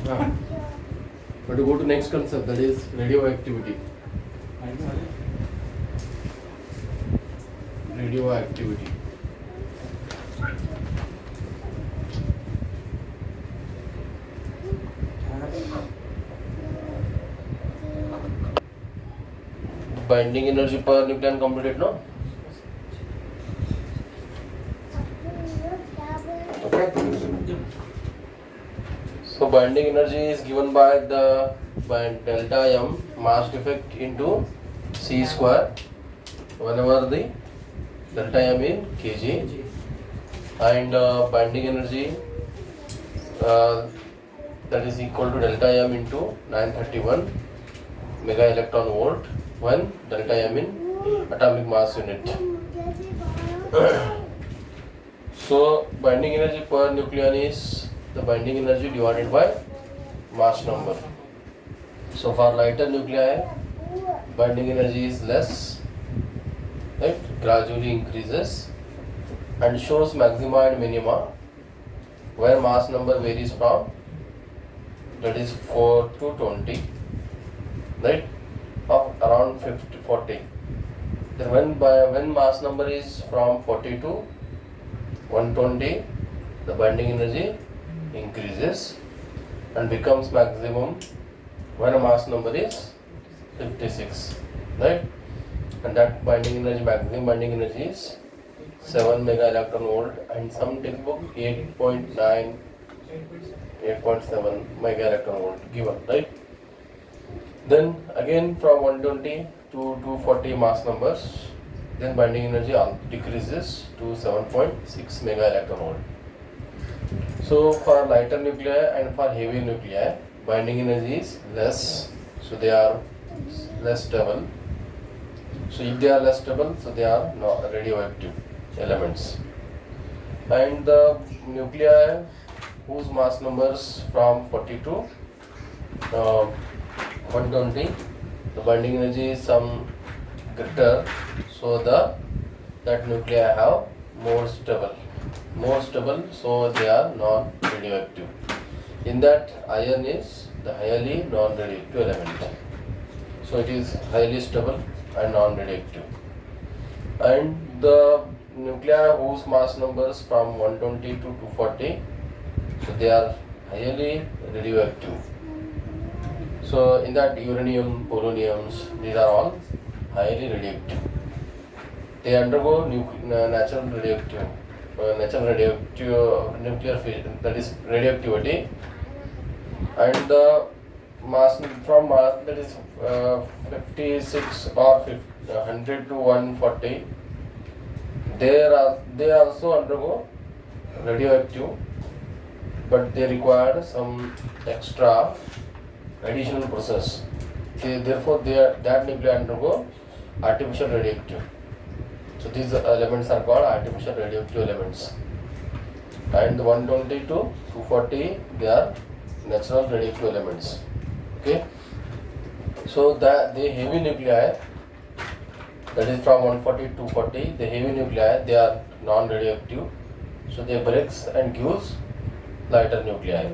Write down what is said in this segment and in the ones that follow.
But to go to next concept, that is radioactivity. Radioactivity. Binding energy per nucleon completed, no? Okay. So binding energy is given by delta M mass defect into C square whenever the delta M in kg, and binding energy that is equal to delta M into 931 mega electron volt when delta M in atomic mass unit. So binding energy per nucleon is the binding energy divided by mass number. So for lighter nuclei, binding energy is less, right? Gradually increases and shows maxima and minima where mass number varies from, that is 4 to 20, right, of around 50 40. Then when mass number is from 40 to 120, the binding energy increases and becomes maximum when a mass number is 56, right? And that binding energy, maximum binding energy is 7 mega electron volt, and some textbook 8.9, 8.7 mega electron volt given, right? Then again from 120 to 240 mass numbers, then binding energy decreases to 7.6 mega electron volt. So for lighter nuclei and for heavy nuclei, binding energy is less, so they are less stable. So if they are less stable, so they are not radioactive elements. And the nuclei whose mass numbers from 40 to 120, the binding energy is some greater, so that nuclei have more stable, so they are non-radioactive. In that, iron is the highly non-radioactive element, so it is highly stable and non-radioactive. And the nuclei whose mass numbers from 120 to 240, so they are highly radioactive. So in that, uranium, poloniums, these are all highly radioactive. They undergo natural radioactive nuclear fission, that is radioactivity, and the mass from mass, that is 56 or 100 to 140, they also undergo radioactive, but they require some extra additional process. Therefore, that nuclei undergo artificial radioactive. So these elements are called artificial radioactive elements. And 120 to 240, they are natural radioactive elements. Okay. So the heavy nuclei, that is from 140 to 240, the heavy nuclei, they are non-radioactive. So they breaks and gives lighter nuclei.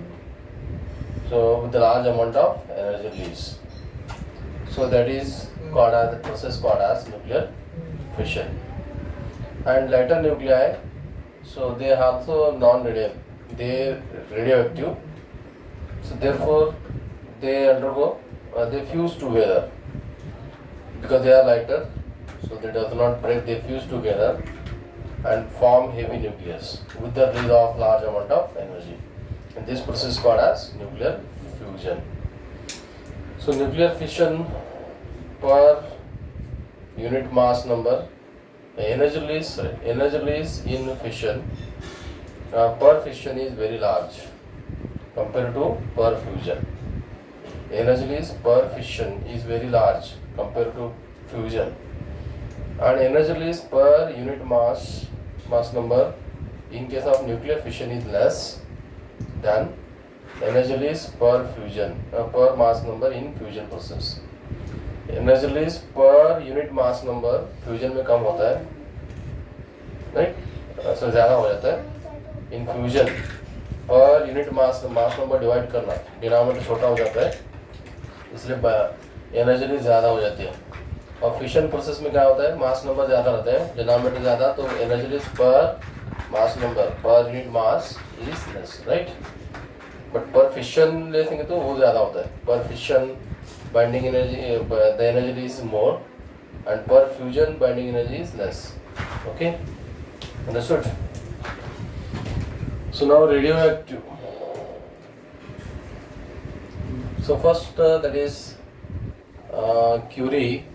So with a large amount of energy release. So that is called as the process called as nuclear fission. And lighter nuclei, so they are also non-radioactive, they radioactive. So therefore they undergo, they fuse together because they are lighter. So they does not break, they fuse together and form heavy nucleus with the release of large amount of energy. And this process is called as nuclear fusion. So nuclear fission per unit mass number, energy release in fission per fission is very large compared to per fusion. Energy release per fission is very large compared to fusion, and energy release per unit mass number in case of nuclear fission is less than energy release per fusion per mass number in fusion process. Energy release पर unit mass number fusion में कम होता है, right, सो ज़्यादा हो जाता है in fusion per unit mass number divide करना, denominator छोटा हो जाता है इसलिए एनर्जी ज़्यादा हो जाती है। और फिशन प्रोसेस में क्या होता है, मास नंबर ज़्यादा रहता है, डिनोमिनेटर ज़्यादा, तो energy per mass number per unit mass is less, right. But per fission लेंगे तो वो ज़्यादा होता है, per fission binding energy the energy is more and per fusion binding energy is less. Okay, understood. So now radioactive. So first that is Curie,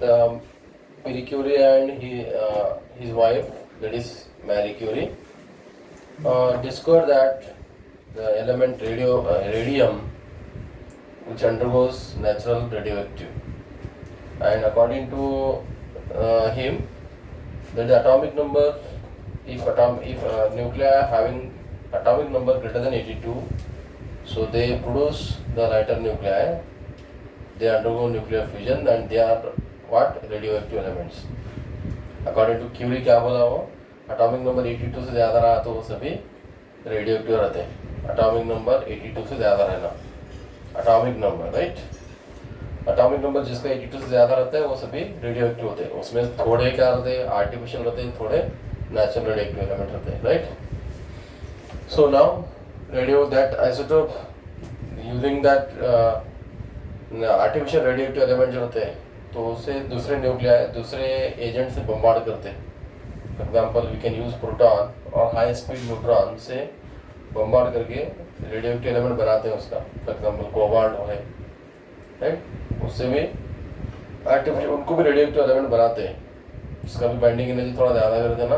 Marie Curie and his wife, that is Marie Curie, discovered that the element radium, which undergoes natural radioactive, and according to him, that the atomic number, if nuclei having atomic number greater than 82, so they produce the lighter nuclei, they undergo nuclear fusion and they are what, radioactive elements. According to Curie क्या बोला वो, atomic number 82 से ज़्यादा रहा तो वो सभी radioactive रहते हैं। atomic number 82 से ज़्यादा रहना, atomic number, right? atomic number जिसका 82 से ज़्यादा रहता है वो सभी radioactive होते हैं। उसमें थोड़े क्या रहते हैं, artificial रहते हैं, थोड़े natural radioactive element रहते हैं, right? So now that isotope using that artificial radioactive element जो रहते हैं, तो उसे दूसरे न्यूक्लियाई, दूसरे एजेंट से बम्बार्ड करते हैं। For example we can use proton और हाई स्पीड न्यूट्रॉन से बम्बार्ड करके रेडियोएक्टिव एलिमेंट बनाते हैं उसका। फॉर एग्जाम्पल कोबाल्ट है, राइट, उससे भी आर्टिफिशियल उनको भी रेडियोएक्टिव एलिमेंट बनाते हैं। उसका भी बाइंडिंग एनर्जी थोड़ा ज़्यादा कर देना,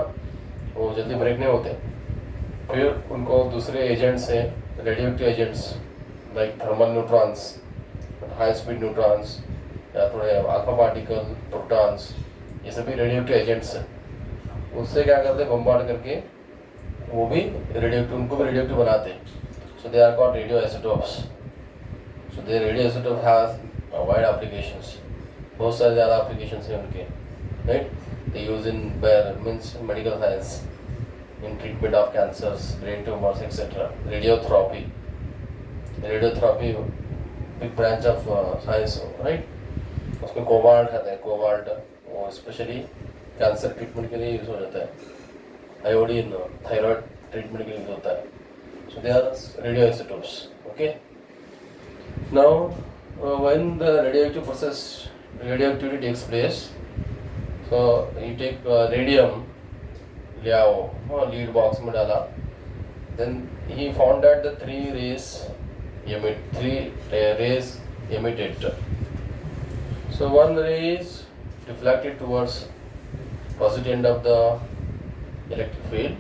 वो जल्दी ब्रेक नहीं होते। फिर उनको दूसरे एजेंट्स से, radioactive agents like thermal neutrons, high speed neutrons या थोड़े अल्फा पार्टिकल, प्रोटॉन्स, ये सभी रेडियोएक्टिव एजेंट्स हैं। उससे क्या करते हैं, बम्बार्ड करके वो भी रेडियोएक्टिव, उनको भी रेडियोएक्टिव बनाते हैं। So they are called radio isotopes. So they radio isotope has wide applications, बहुत सारे ज़्यादा एप्लीकेशंस हैं उनके, right. They use in means medical science, in treatment of cancers, brain tumors, etc. Radiotherapy, big branch of science, right? उसमें cobalt आता है, cobalt वो specially cancer treatment के लिए यूज हो जाता है। आयोडीन थायराइड ट्रीटमेंट के लिए यूज होता है। So they are radio isotopes. Okay, now when the radioactive process, radioactivity takes place, so you take radium, ले आओ लीड बॉक्स में डाला, then he found that the three rays emitted. So one ray is deflected towards positive end of the electric field,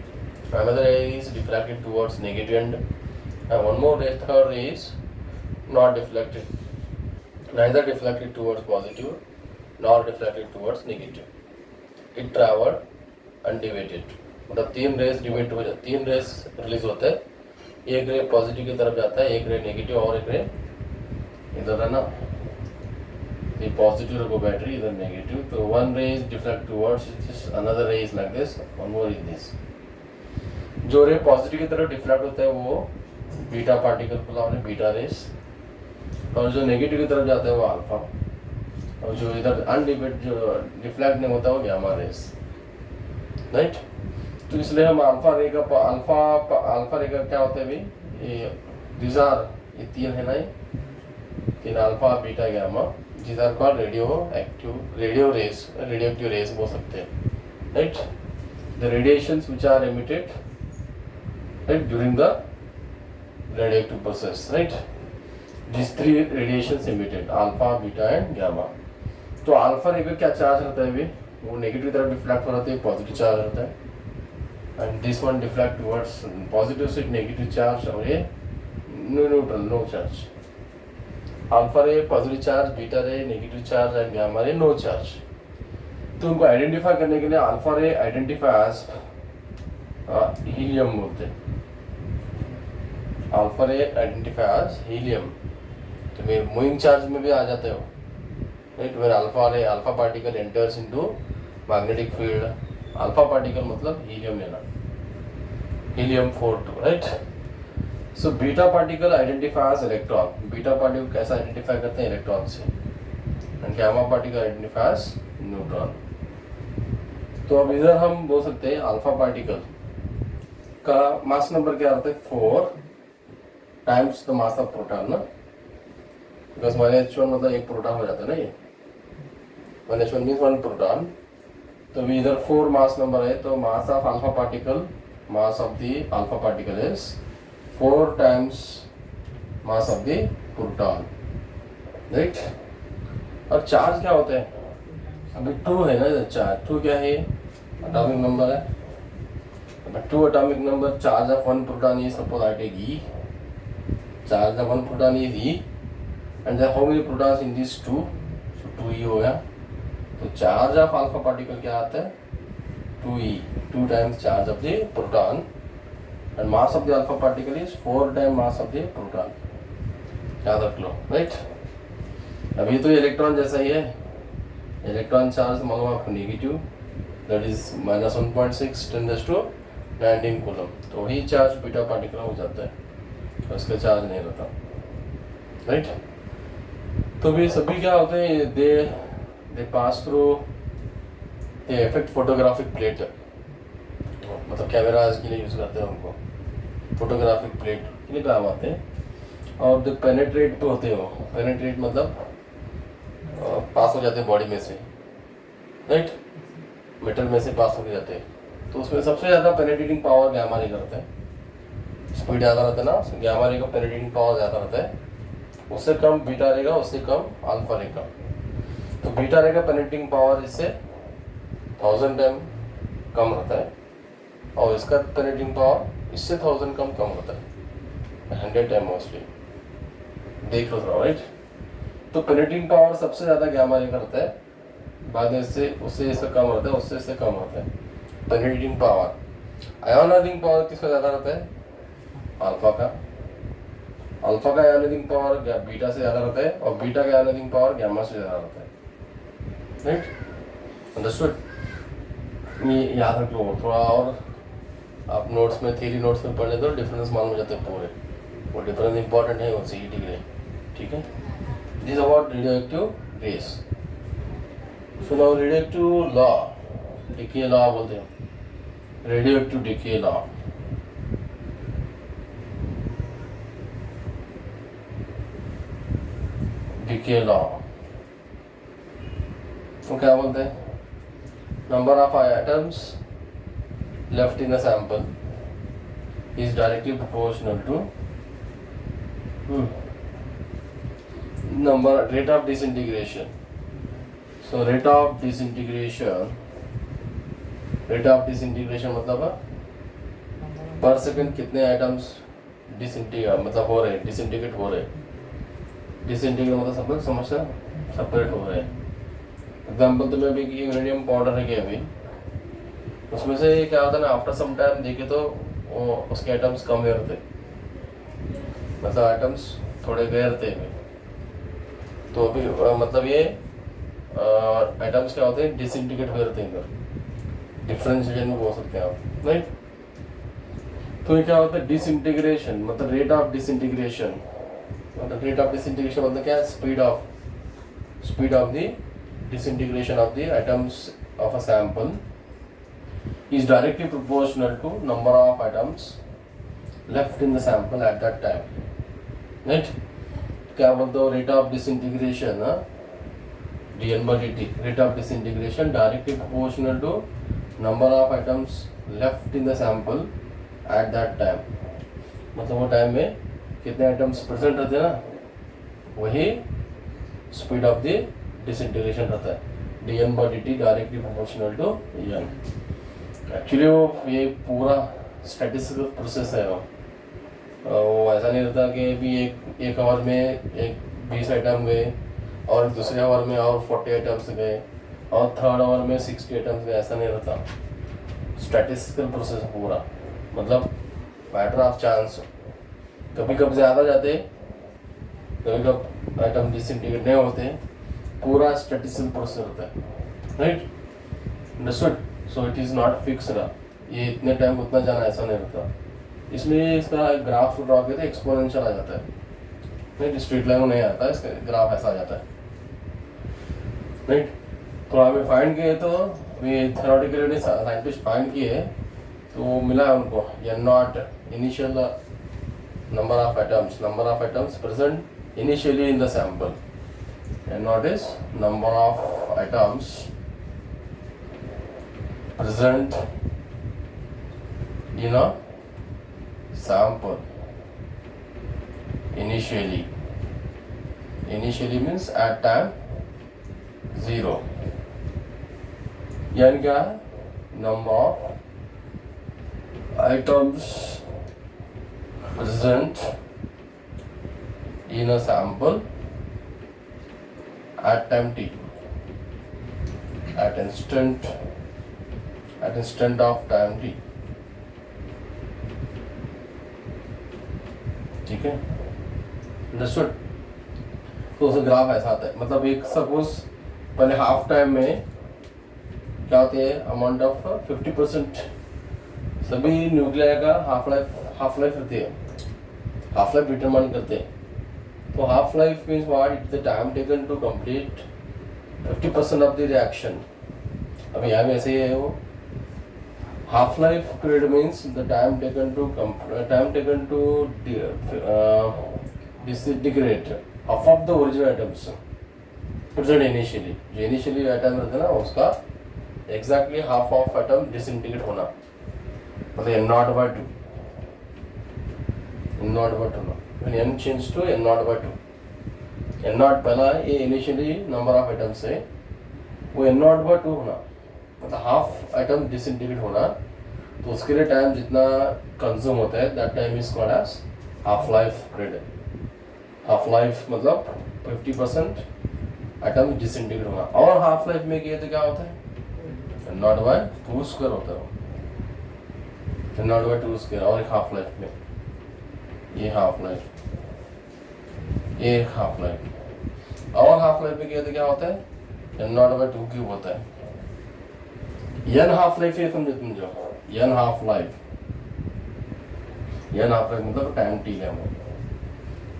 another ray is deflected towards negative end, and one more ray, third ray is not deflected, neither deflected towards positive nor deflected towards negative. It traveled अनडिवेटेड, मतलब तीन race डिवेट हो जाते, तीन race release होते हैं, एक रे positive की तरफ जाता है, एक रे नेगेटिव, और एक रे इधर है ना, ये पॉजिटिव रखो बैटरी, इधर नेगेटिव, तो वन रे is deflect towards this, another रे is like this, one more is this. जो रे पॉजिटिव की तरफ डिफ्लेक्ट होता है वो बीटा पार्टिकल बोला हमने, बीटा रेस, और जो नेगेटिव की तरफ जाता है वो अल्फा, और जो इधर अनडिवेट जो डिफ्लेक्ट नहीं होता वो गामा रेस, राइट। तो इसलिए हम अल्फा रे का क्या होता है भी, ये these are, ये तीन है ना, ये तीन alpha beta gamma, these are called radioactive rays बोल सकते हैं, right. the radiations which are emitted, right, during the radioactive process, right, these three radiations emitted, alpha, beta and gamma। तो अल्फा रे का क्या चार्ज रहता है भी, वो नेगेटिव तरफ डिफ्लेक्ट हो रहा है, पॉजिटिव चार्ज रहता है, and this one deflect towards positive से नेगेटिव चार्ज, और ये neutral, no charge. Alpha ray positive charge, beta ray negative charge and gamma ray no charge. तो उनको आइडेंटिफाई करने के लिए अल्फा रे आइडेंटिफाई एज हीलियम बोलते हैं, अल्फा रे आइडेंटिफाई एज हीलियम। तो मेरे मूविंग चार्ज में भी आ जाते हो, right, where alpha particle enters into magnetic field, alpha particle मतलब helium लेना, helium 42, right। So beta particle identifies electron, beta particle कैसा आइडेंटिफाई करते हैं इलेक्ट्रॉन से, and gamma particle identifies neutron. तो अब इधर हम बोल सकते हैं अल्फा पार्टिकल का मास नंबर क्या आता है 4 times the mass of proton ना, बिकॉज 1h1 मतलब एक प्रोटॉन हो जाता है ना, ये 1h1 मीन्स 1 प्रोटॉन। तो भी इधर 4 मास नंबर है, तो mass of alpha particle, mass of the alpha particle is 4 times mass of the proton, right. और चार्ज क्या होते हैं, अभी 2 है ना चार्ज, 2 क्या है, एटॉमिक नंबर है, 2 atomic number, charge of 1 proton is, suppose I take E, charge of 1 proton is E, and there how many protons in this 2, so 2E हो गया। तो चार्ज ऑफ अल्फा पार्टिकल क्या आता है 2E, 2 times charge of the proton, and mass of the alpha particle is 4 time mass of the proton, याद रख लो, right. अभी तो इलेक्ट्रॉन जैसा ही है, इलेक्ट्रॉन चार्ज मालूम आपको नेगेटिव, दैट इज -1.6 × 10⁻19 कूलम, तो वही चार्ज बीटा पार्टिकल हो जाता है, तो इसका चार्ज नहीं रहता, राइट। तो भी सभी क्या होते हैं, दे पास थ्रू, दे इफेक्ट फोटोग्राफिक प्लेट, मतलब कैमराज के लिए यूज़ करते हैं उनको, फोटोग्राफिक प्लेट के लिए काम आते हैं। और दे पेनेट्रेट पे होते हैं, वो पेनेट्रेट मतलब पास हो जाते हैं बॉडी में से, राइट, मेटल में से पास हो जाते हैं। तो उसमें सबसे ज़्यादा पेनेट्रेटिंग पावर गामा रे करता है, स्पीड ज़्यादा रहता है ना, गामा रे का पेनेट्रेटिंग पावर ज़्यादा रहता है, उससे कम बीटा रहेगा, उससे कम अल्फा रे का। तो बीटा रे का पेनेट्रेटिंग पावर इससे 1000 टाइम कम रहता है, और इसका पेनेट्रेटिंग पावर इससे 1000 कम रहता है, 100 टाइम मोस्टली, देख लो थोड़ा, राइट। तो पेनेट्रेटिंग पावर सबसे ज़्यादा गामा रे करता है, बाद में इससे उससे इसका कम रहता है, उससे इससे कम होता है पेनेट्रेटिंग पावर। आयोनाइजिंग पावर किसका ज़्यादा रहता है, अल्फा का, अल्फा का आयोनाइजिंग पावर बीटा से ज़्यादा रहता है, और बीटा का आयोनाइजिंग पावर गामा से ज़्यादा रहता है, राइट, अंडरस्टूड। ये याद रख लो थोड़ा, और आप नोट्स में, थ्योरी नोट्स में पढ़ लेते हो, डिफरेंस मालूम हो जाते हैं पूरे, वो डिफरेंस इंपॉर्टेंट है वो CET के लिए, ठीक है। This about radioactive rays. So now radioactive law, decay law बोलते हैं, radioactive decay law. Decay law तो क्या बोलते हैं, number of atoms left in the sample is directly proportional to number, rate of disintegration. So rate of disintegration मतलब पर second कितने items disintegrate मतलब हो रहे हैं, डिसइंटीग्रेट हो रहे हैं, डिसइंटीग्रेट मतलब समस्या सेपरेट हो रहे हैं। एग्जाम्पल तो मैं अभी यूरेनियम पाउडर है कि अभी उसमें से क्या होता है ना, आफ्टर सम टाइम देखे तो वो उसके आइटम्स कम गए रहते, मतलब आइटम्स थोड़े गए रहते हैं, तो अभी मतलब ये आइटम्स क्या होते हैं, डिसइंटीग्रेट हुए रहते हैं, डिफरेंशिएशन में बोल सकते हैं आप, राइट। तो ये क्या होता है डिसइंटीग्रेशन, मतलब रेट ऑफ डिसइंटीग्रेशन, मतलब रेट ऑफ डिसइंटीग्रेशन मतलब क्या है, speed of the disintegration of the items of a sample is directly proportional to number of atoms left in the sample at that time, right? क्या बोलते हो, rate of disintegration, dN/dt, rate of disintegration directly proportional to number of items left in the sample at that time, मतलब वो time में कितने items present रहते हैं ना, वही स्पीड ऑफ द डिसइंटीग्रेशन रहता है, dN/dt directly proportional to n। Actually वो ये पूरा स्टैटिस्टिकल प्रोसेस है, वो ऐसा नहीं रहता कि अभी एक आवर में 20 आइटम गए, और दूसरे आवर में और 40 आइटम्स गए, और थर्ड आवर में 60 आइटम्स गए, ऐसा नहीं रहता। स्टैटिस्टिकल प्रोसेस पूरा, मतलब मैटर ऑफ चांस, कभी कभी ज़्यादा जाते, कभी कभी आइटम डिसइंटीग्रेट नहीं होते, पूरा स्टैटिस्टिकल प्रोसेस होता है, right, understood. So it is not fixed, ये इतने टाइम उतना जाना ऐसा नहीं रहता, इसलिए इसका ग्राफ ड्रॉ किया था एक्सपोनेंशियल आ जाता है, नहीं स्ट्रेट लाइन नहीं आता, इसका ग्राफ ऐसा आ जाता है, राइट। तो हमें फाइंड किए, तो अभी थ्योरेटिकली साइंटिस्ट फाइंड किए, तो मिला उनको N naught initial number of atoms present initially in the sample. N naught is number of atoms present in a sample initially. Initially means at time 0. N क्या है? Number of atoms present in a sample at time t, at instant of time t. ठीक है, understood. तो उसका graph ऐसा आता है, मतलब एक सपोज पहले हाफ टाइम में क्या होती है, अमाउंट ऑफ 50%, सभी न्यूक्लियर का हाफ लाइफ रहती है, हाफ लाइफ डिटरमाइन करते हैं। तो half life means what, it's the time taken to complete 50% of the reaction. अब यहाँ भी ऐसे ही है, वो half life period means the time taken to degrade half of the original atoms present initially. जो इनिशियली आइटम रहता है ना, उसका exactly half of atom disintegrate होना, मतलब n0/2 ना, when n change to n0/2, n0 पहला ये इनिशियली नंबर ऑफ आइटम्स है, वो n0/2 होना, मतलब हाफ आइटम डिसइंटीग्रेट होना। तो उसके लिए टाइम जितना कंज्यूम होता है, that time is called as half life period. Half life मतलब 50% आइटम डिसइंटीग्रेट होना। और हाफ लाइफ में किए तो क्या होता है, n0/2 स्क्वायर होता है, n0/2 स्क्वायर। और एक हाफ लाइफ में ये हाफ लाइफ, और हाफ लाइफ में क्या होता है, n0/2 क्यूब होता है। n हाफ लाइफ ये समझो, n हाफ लाइफ मतलब टाइम टी है,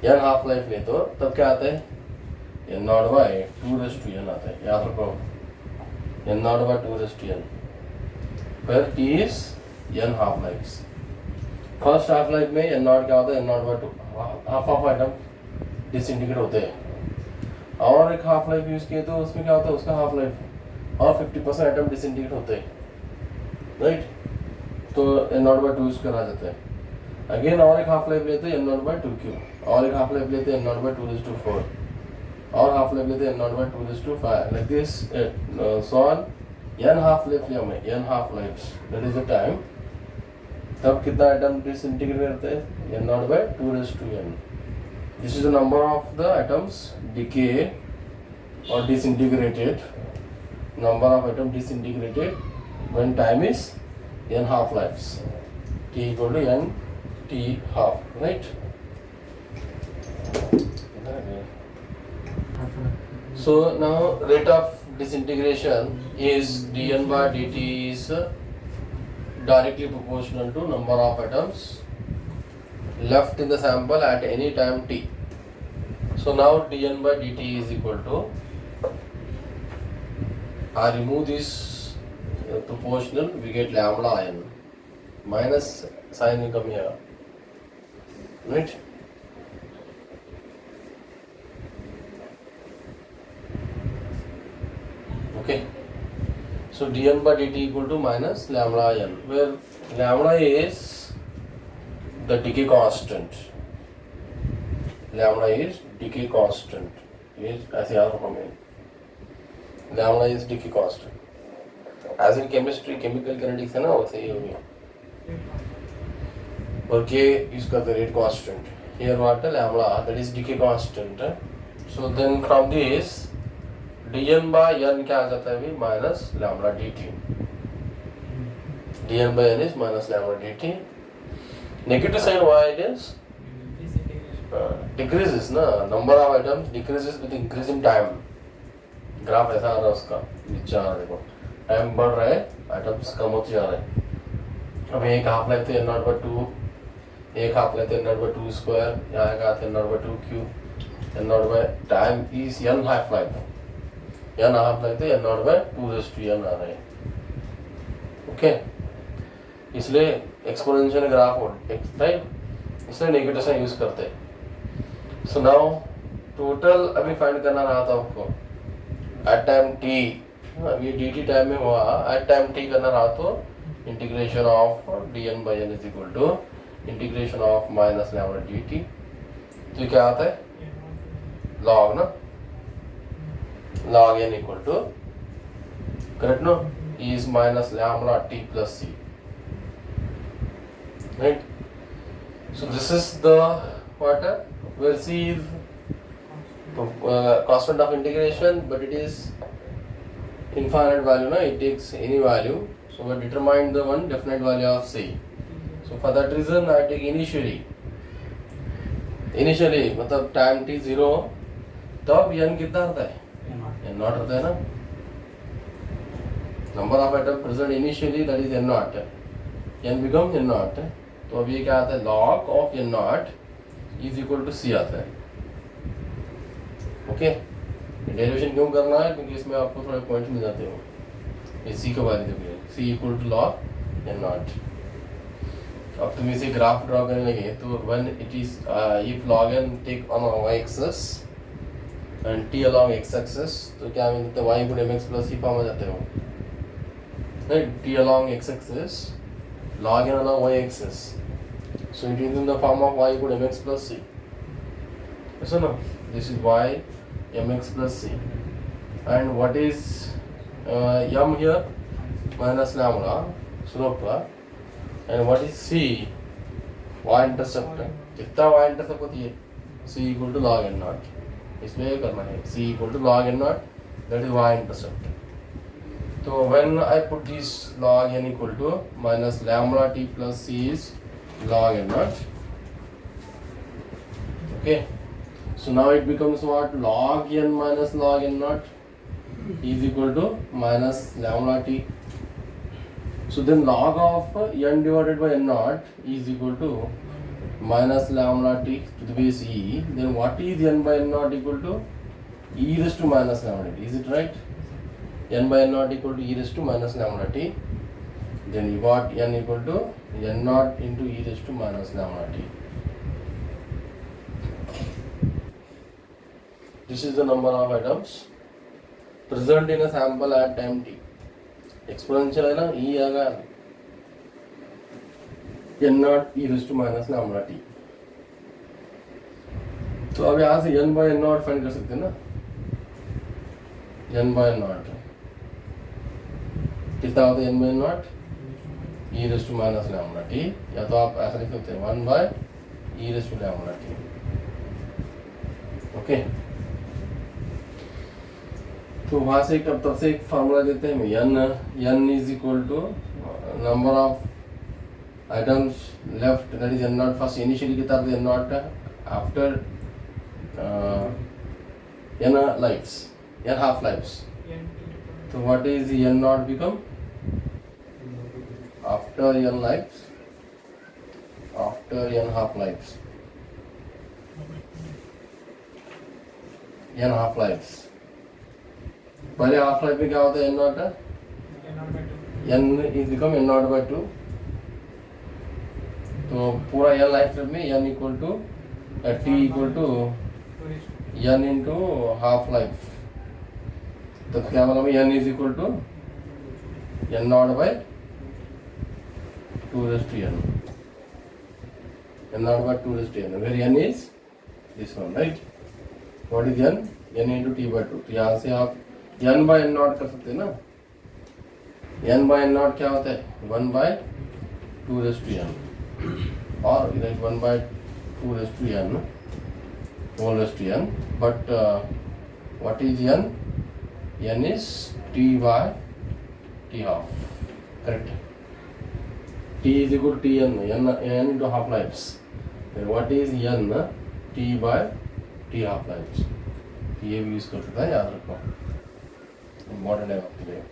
n हाफ लाइफ नहीं तो तब क्या आता है, n0/2n आता है, याद रखो, n0/2n, फिर t is n half life. First half life में n0 क्या होता है, n0/2, half of atom disintegrate होते हैं। और एक हाफ लाइफ यूज किए तो उसमें क्या होता है, उसका हाफ लाइफ और 50% आइटम डिसइंटीग्रेट होते हैं, राइट। तो n0/2 स्क्वायर आ जाता है। अगेन और एक हाफ लाइफ लेते हैं n0/2 क्यूब, और एक हाफ लाइफ लेते हैं n0/2⁴, और हाफ लाइफ लेते हैं n0/2⁵, like this so on. n half life लिया हमने, n half life, that is the time, तब कितना आइटम डिसइंटीग्रेट करते हैं, n0/2n। This is the number of the items decay और disintegrated, number of item disintegrated when time is n half lives, t equal to n t half, right? So now rate of disintegration is dn/dt is directly proportional to number of atoms left in the sample at any time t. So now dn/dt is equal to, I remove this proportional, we get lambda n, minus sign will come here, right? Okay, so dn/dt equal to minus lambda n, where lambda is the decay constant. Lambda is decay constant, is ऐसे याद रखो मैं, lambda is decay constant. As in chemistry, chemical kinetics है ना, वैसे ही होगी। और k is the rate constant. Here what lambda, that is decay constant. So then from this dn/n क्या आ जाता है अभी, minus lambda dt. dn/n is minus lambda dt. Negative sign why it is decreases ना, number of items decreases with increasing time. Graph ऐसा आ रहा है उसका, नीचे आ रहा है, देखो टाइम बढ़ रहा है, आइटम्स कम होते जा रहे हैं। अब एक हाफ लाइफ तो n0/2 एक हाफ लेते हैं n0 by 2 स्क्वायर, यहाँ का आते हैं n0 by 2 cube, n0 by time is n half life, n half लेते हैं n0 by 2 raised to n आ रहे हैं. ओके, इसलिए एक्सपोनेंशियल ग्राफ हो राइट, इसलिए नेगेटिव साइन यूज करते हैं. सो नाउ टोटल अभी फाइंड करना रहा था आपको एट टाइम t, अभी dt टाइम में हुआ, एट टाइम t करना रहा तो integration of dn by n is equal to integration of minus lambda dt. तो क्या आता है log ना, log n equal to correct no is minus lambda t plus c, right? So this is the what where c is constant of integration, but it is infinite value, no? It takes any value. So we determine the one definite value of c. So for that reason I take initially मतलब time t 0 तब n कितना होता है, n not होता है ना, number of item present initially that is n naught, n become n naught. तो अब ये क्या आता है log of n naught is equal to c आता है. ओके, डेरिवेशन क्यों करना है, क्योंकि इसमें आपको थोड़े पॉइंट मिल जाते हो. ये c का वैल्यू देखिए, c equal to log n naught. अब तुम इसे ग्राफ ड्रॉ करने लगे तो when it is if log n take on y axis and t along x axis, तो क्या मिलता है y equal mx plus c form आ जाते हो, right? T along x axis, log n along y axis, so it is in the form of y equal mx plus c. Yes or no? This is y mx plus c, and what is m here, minus lambda slope, and what is c, y intercept. कितना y intercept होती है, c equal to log n naught. इसमें ये करना है c equal to log n naught, that is y intercept. So when I put this log n equal to minus lambda t plus c is log n naught. Okay, so now it becomes what, log n minus log n naught is equal to minus lambda t. So then log of n divided by n naught is equal to minus lambda t to the base e. Then what is n by n naught equal to e raised to minus lambda t, is it right? N by n naught equal to e raised to minus lambda t. Then you got n equal to n naught into e raised to minus lambda t. This is the number of items present in a sample at time t. Exponential है ना, e आएगा n naught e raised to minus lambda t. तो अब यहाँ से n by n naught find कर सकते हैं ना, n by n naught कितना होता है, n by n naught e raised to minus lambda t, या तो आप ऐसा लिख सकते हैं 1 by e raised to lambda t. Okay, तो वहाँ से तब से एक फार्मूला देते हैं, n is equal to number of items left, that is n naught. First initially कितना था n naught, after n lifes, n half lifes. तो what is n naught become after n lifes, after n half lifes, n half lifes. पहले half life में क्या होता है, n naught है, n is become n naught by 2. तो पूरा n life में n equal to t equal to n into half life. तो क्या मतलब n is equal to n naught by 2 raised to n, n naught by 2 raised to n, where n is this one, right? What is n, n into t by 2. तो यहाँ से आप n by n not कर सकते हैं ना, n by n not क्या होता है, 1 by 2 raised to n, और इधर 1 by 2 raised to n whole raised to n. But what is n? N is t by t half, correct? T is equal to n into half lives. Then what is n? T by t half lives. ये भी use कर सकता है, याद रखो, important है आपके लिए.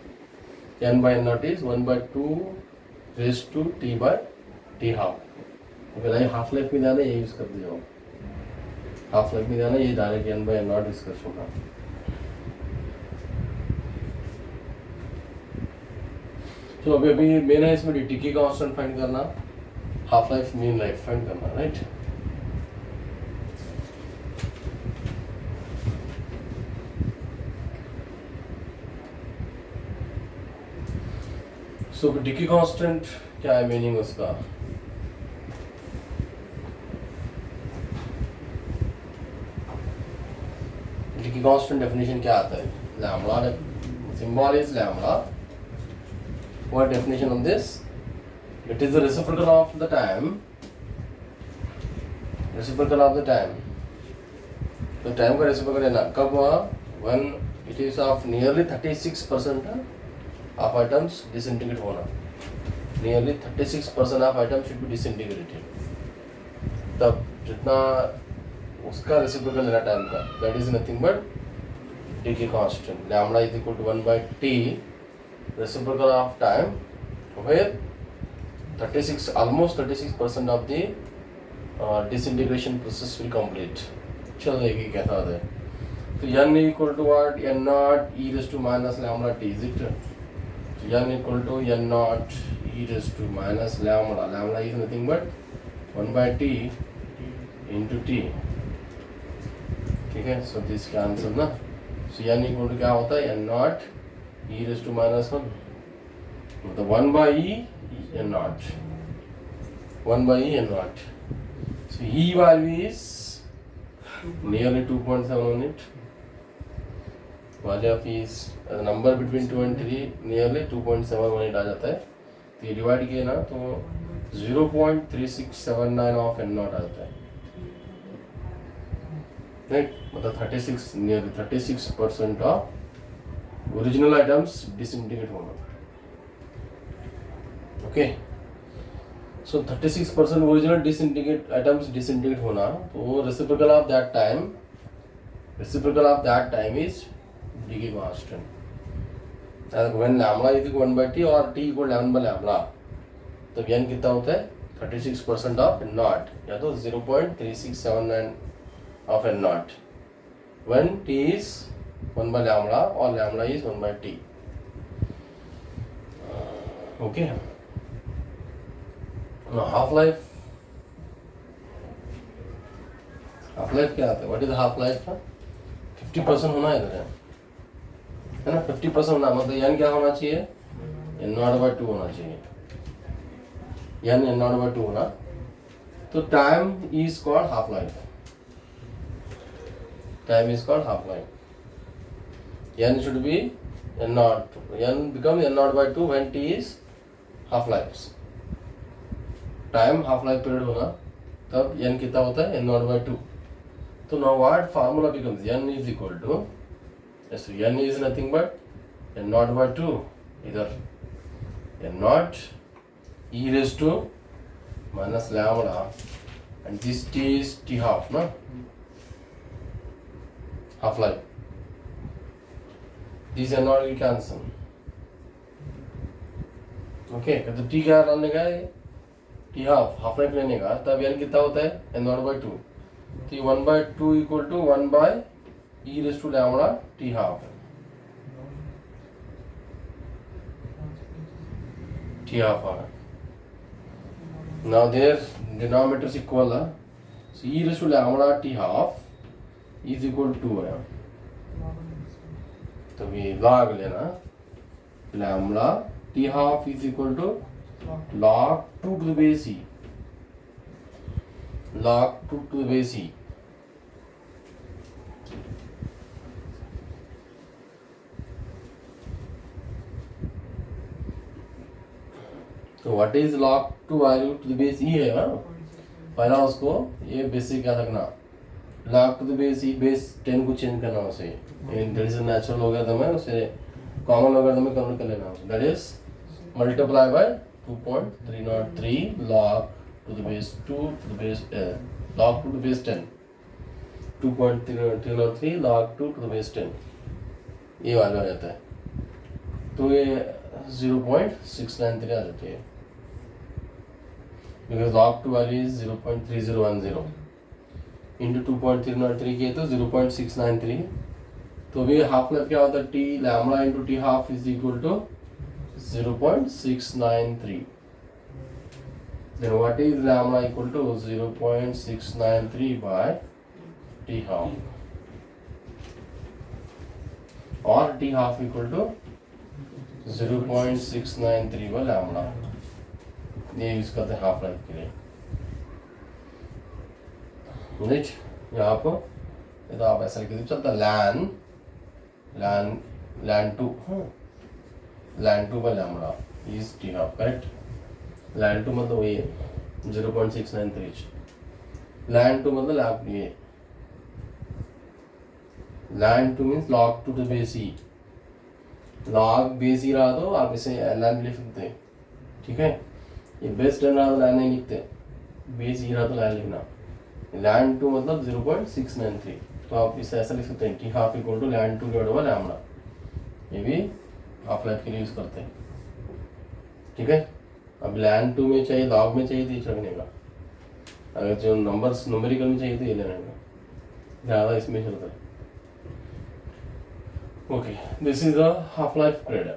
n by n naught is 1 by 2 raised to t by t half पहले हाफ लाइफ में जाना ये यूज़ कर दिया, हाफ लाइफ में जाना ये direct n by n0 discuss होगा। तो अभी मेन है इसमें dt की कांस्टेंट फाइंड करना, half life mean life find करना, राइट। सो डी की कांस्टेंट क्या है मीनिंग उसका, डी की कांस्टेंट डेफिनेशन क्या आता है, lambda, symbol is lambda, what definition of this, it is the reciprocal of the time, reciprocal of the time, तो टाइम का रेसिप्रोकल है ना, कब हुआ, when it is of nearly 36% of items disintegrate होना, nearly 36% of items should be disintegrated, तब जितना उसका रेसिप्रोकल लेना टाइम का, that is nothing but d की constant, lambda is equal to 1 by t, reciprocal of time, where 36 almost 36% of the disintegration process will complete। चल देखिए कैसा आता है, तो n equal to what, n naught e raised to minus lambda t, is it, n equal to n naught e raised to minus lambda, lambda is nothing but 1 by t into t, ठीक है। So this का answer ना, सो n equal to क्या होता है, n naught e raised to minus 1, मतलब 1 by e n naught, 1 by e n naught, so e value is nearly 2.7 on it, value of e is number between 2 and 3 nearly 2.7 unit आ जाता है, तो ये divide किए ना तो 0.3679 of n not आ जाता है, राइट, मतलब 36 nearly 36% of original items disintegrate होना, ओके। सो 36% ओरिजिनल डिसइंटीग्रेट आइटम्स डिसइंटीग्रेट होना, तो reciprocal of that time, reciprocal of that time is d की constant, when lambda is equal 1 by t और t equal 11 by lambda, तब n कितना होता है 36% of n naught, या तो 0.3679 of n naught, when t is 1 by lambda और lambda is 1 by t, okay. Half life, half life क्या आता है, व्हाट इज हाफ लाइफ, 50% होना इधर है ना, 50% होना मतलब n क्या होना चाहिए, n0/2 होना चाहिए, n0/2 होना, तो time is called half life, time is called half life, n should be n0, n becomes n0/2 when t is half life, time half life period होना, तब n कितना होता है, n0/2, तो now what formula becomes, n is equal to, so n is nothing but n0/2, इधर n0 e raised to minus lambda, and this t is t half, ना, half life, this n0 will cancel, okay, तो t क्या लेने का है, t half life लेने का, तब n कितना होता है, n0/2, तो 1/2 equal to 1 by e raised to lambda t half, t half आ गया, now their denominators equal है, so e raised to lambda t half is equal to है, तो ये log लेना, lambda t half is equal to log 2 to the base e, log 2 to the base e, तो what is log 2 value to the base e है ना, पहला उसको ये बेसिक क्या रखना, log to the base e, base 10 को change करना उसे, दैट इज नेचुरल लॉगरिथम है, उसे कॉमन लॉगरिथम में कन्वर्ट कर लेना, that is multiply by 2.303 log to the base 2 to the base log 2 to the base 10, 2.303 log 2 to the base 10, ये वाला आ जाता है, तो ये 0.693 आ जाती है, because log 2 value is 0.3010 into 2.303 किए तो 0.693. तो भी हाफ लाइफ क्या होता है, T lambda into T half is equal to 0.693. Then what is lambda equal to 0.693 by t half or t half equal to 0.693 by lambda. ये use करते हैं हाफ लाइफ के लिए. राइट, यहाँ पर ये तो आप ऐसा लिख दीजिए चलता ln 2 ln 2 by lambda is t half. Correct. ln 2 मतलब ये 0.693. ln 2 मतलब log ये ln 2 means log 2 to base e. log base e रहा तो आप इसे ln लिख सकते हैं. ठीक है, ये बेस 10 रहा तो ln नहीं लिखते, बेस e रहा तो ln लिखना. ln 2 मतलब 0.693. तो आप इसे ऐसा लिख सकते हैं कि half equal to ln 2 divide by lambda. ये भी हाफ लाइफ के लिए यूज करते हैं. ठीक है, अब ln 2 में चाहिए, log में चाहिए तो ये रखने का, अगर जो नंबर्स न्यूमेरिकल में चाहिए तो ये लेने का, ज़्यादा इसमें चलता है. Okay, this is the half life period.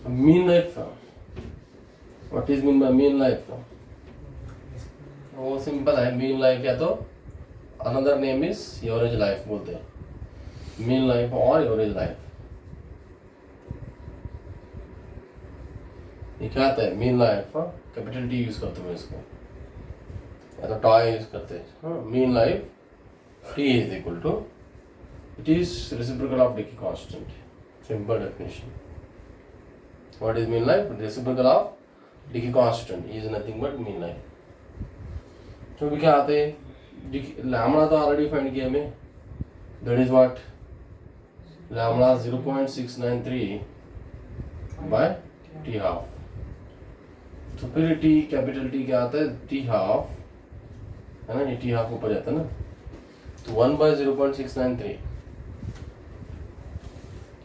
Mean life, what is mean by mean life? वो सिंपल है. मीन लाइफ या तो another name is average life बोलते हैं. मीन लाइफ और एवरेज लाइफ ये क्या आता है? Mean life capital T use करते हैं इसको, या तो टॉय यूज करते हैं. Mean life T is equal to, it is reciprocal of decay constant. Simple definition. What is mean life? Reciprocal of decay constant is nothing but mean life. तो भी क्या आते हैं? लैम्बडा तो ऑलरेडी फाइंड किया हमें, that is what lambda 0.693 by T half. तो फिर टी कैपिटल टी क्या आता है? टी हाफ है ना, ये टी हाफ ऊपर जाता है ना, तो 1 बाय 0.693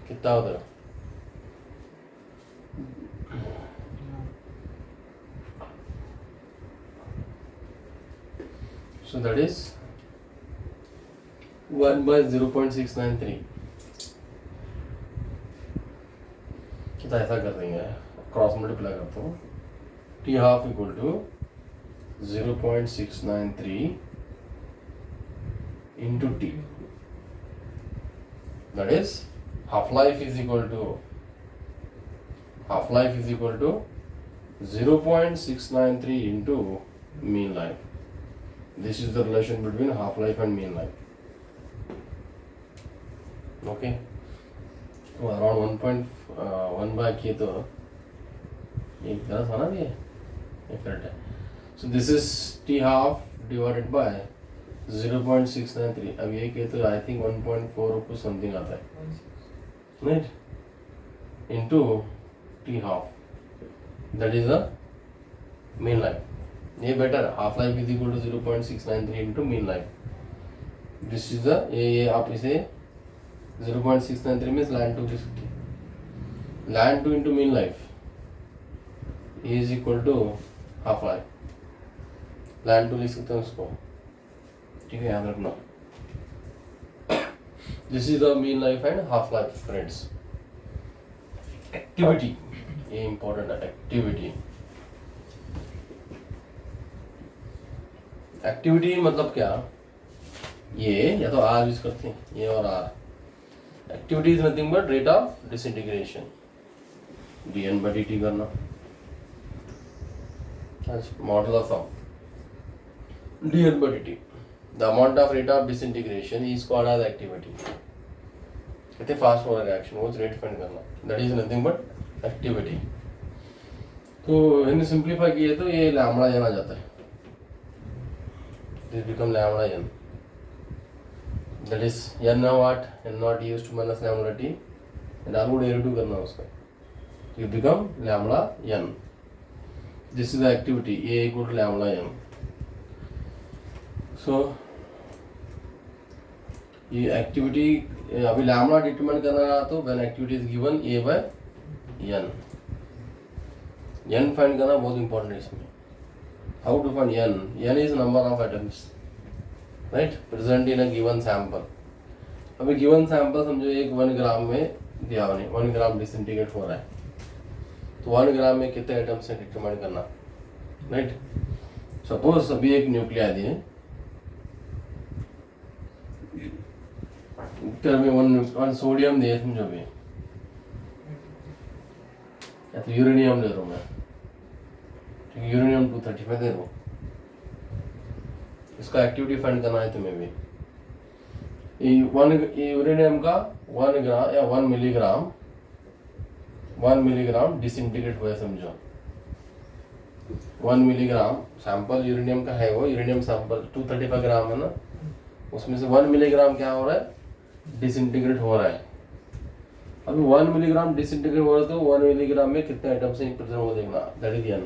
कितना होता है? So that is 1 by 0.693. तो ऐसा कर देंगे, क्रॉस मल्टीप्लाई करता हूँ. T half equal to 0.693 into T, that is half life is equal to 0.693 into mean life. This is the relation between half life and mean life. Okay. तो around 1.1 by किए तो एक तरह था ना ये करेक्ट है. So this is t half divided by 0.693. अब ये किए तो I think 1.4 or कुछ something आता है, right? Into t half. That is the mean life. ये बेटर है. Half life is equal to 0.693 into mean life. This is the ये आप इसे 0.693 मीन्स ln 2 लिख सकते हैं. ln 2 into mean life is equal to half life. ln 2 लिख सकते हैं उसको. ठीक है, याद रखना. This is the mean life and half life friends. Activity, ये इंपॉर्टेंट है. एक्टिविटी मतलब क्या? ये या तो आर यूज करते हैं, ये और R. Activity is nothing but rate of disintegration, dn by dt करना. Modulus of dn by dt, the amount of rate of disintegration is called as activity. कहते हैं फास्ट फॉरवर्ड रिएक्शन, वो rate find करना, that is nothing but activity. तो इन्हें simplify किए तो ये लैम्बडा n आ जाता है. This become lambda n. That is n what? n naught used to minus lambda t, and r को derivative करना उसका. You become lambda n. This is the activity. A equal to lambda n. So ये activity अभी lambda determine करना रहा तो when activity is given a by n. n find करना बहुत इंपॉर्टेंट है इसमें. How to find n? n is number of atoms, right, present in a given sample. अभी गिवन सैंपल समझो एक 1 ग्राम में दिया हुआ नहीं, 1 ग्राम डिसइंटीग्रेट हो रहा है, तो 1 ग्राम में कितने एटम्स है डिटरमाइन करना, राइट. सपोज अभी एक न्यूक्लिया दिए, में 1 सोडियम दिए समझो भी, या तो यूरेनियम ले रहा हूँ मैं, ठीक है, यूरेनियम 235 दे रहा हूँ. इसका एक्टिविटी फाइंड करना है तुम्हें भी. यूरेनियम का 1 ग्राम या 1 मिलीग्राम डिसइंटीग्रेट हुआ है समझो. 1 मिलीग्राम सैंपल यूरेनियम का है, वो यूरेनियम सैंपल 235 ग्राम है ना, उसमें से 1 मिलीग्राम क्या हो रहा है, डिसइंटीग्रेट हो रहा है. अभी 1 मिलीग्राम डिसइंटीग्रेट हो रहा है, तो 1 मिलीग्राम में कितने आइटम्स हैं प्रेजेंट वो देखना, that is n,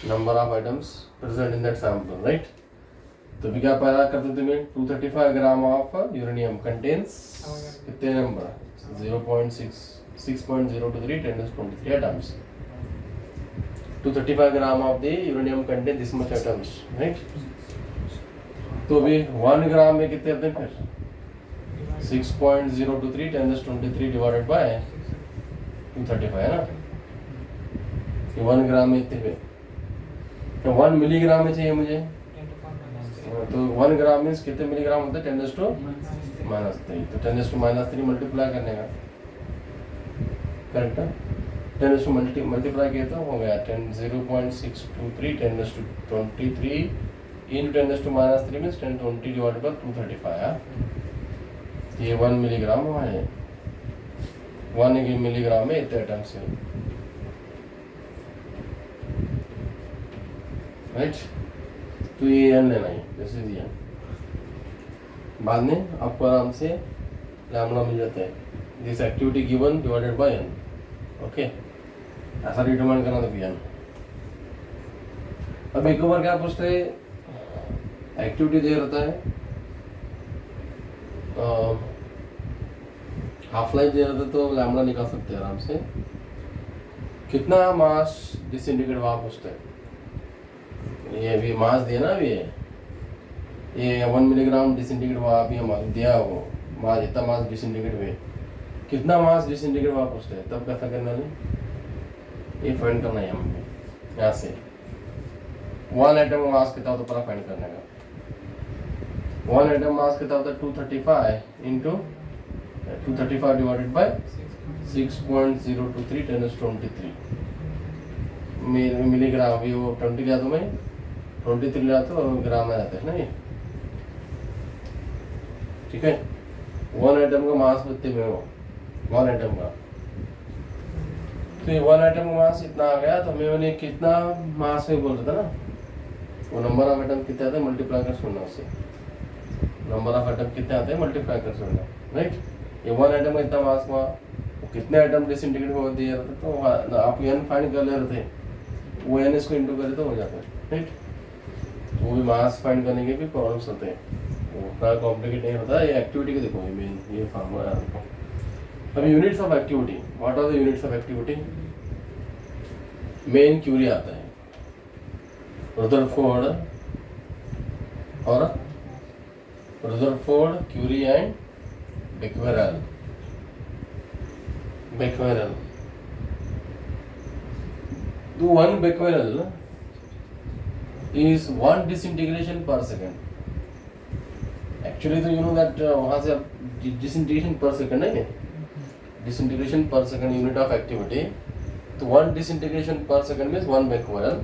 number of items present in that sample, right. तो भी क्या पैदा करते तुम्हें, 235 ग्राम ऑफ यूरेनियम कंटेन्स कितने number, 6.023 10⁻23 atoms. 235 gram of the uranium contain this much atoms, right. तो अभी 1 ग्राम में कितने आते हैं फिर, 6.023 10⁻23 डिवाइडेड बाय 235 है ना. 1 ग्राम में इतने, तो 1 मिलीग्राम में चाहिए मुझे, तो 1 ग्राम मीन्स कितने मिलीग्राम होता है, 10⁻³ तो 10⁻³ मल्टीप्लाई करने का, करेक्ट है. 10 मल्टीप्लाई किया तो हो गया 0.623 10⁻23 इंटू 10⁻³ मीन्स 1020 डिवाइडेड बाय 235. ये 1 मिलीग्राम हुआ है, 1 मिलीग्राम में इतने एटम्स है, राइट. तो ये n लेना है, जैसे दिया, बाद में आपको आराम से लैम्बडा मिल जाता है, this activity given divided by n, okay. ऐसा डिटरमाइन करना तो n. अब एक बार क्या पूछते हैं, एक्टिविटी दे रहता है, हाफ लाइफ दे रहता है, तो लैम्बडा निकाल सकते हैं आराम से. कितना मास डिसइंटीग्रेट हुआ पूछते हैं, ये अभी मास दिया ना, अभी ये 1 मिलीग्राम डिसइंटीग्रेट हुआ, अभी हम दिया वो मास, इतना मास डिसइंटीग्रेट हुए, कितना मास डिसइंटीग्रेट हुआ पूछते हैं, तब कैसा करना नहीं, ये फाइंड करना है हमें. यहाँ से 1 एटम मास कितना होता है पहला फाइंड करने का. 1 एटम मास कितना होता है, 235 इंटू 235 डिवाइडेड बाय 6.023 10⁻23 मिलीग्राम. अभी वो 20 लिया तो मैं 23 लिया तो ग्राम में जाते हैं ना ये, ठीक है. 1 एटम का मास कितने में हो, 1 एटम का, तो 1 एटम का मास इतना आ गया, तो मैंने कितना मास में बोल रहा था ना, वो नंबर ऑफ एटम कितने आते हैं मल्टीप्लाई कर सुनना, उससे नंबर ऑफ एटम कितने आते हैं मल्टीप्लाई कर सुनना, राइट. ये 1 एटम का इतना मास हुआ, कितने एटम डिसइंटीग्रेट हो दिए रहते, तो आप n फाइंड कर ले रहे थे, वो n इसको इंटू करे तो हो जाता है, राइट. तो वो भी मास फाइंड करने के भी प्रॉब्लम्स होते हैं, वो उतना कॉम्प्लिकेट नहीं होता. ये एक्टिविटी को देखो, ये मेन ये फार्मूला है आपको. अब units of activity, what are the units of activity, main curie आता है, रदरफोर्ड क्यूरी एंड बेक्वेरेल. तो 1 becquerel is 1 disintegration per second. Actually, तो you know that वहाँ से disintegration per second नहीं है, disintegration per second unit of activity. तो 1 disintegration per second means 1 becquerel.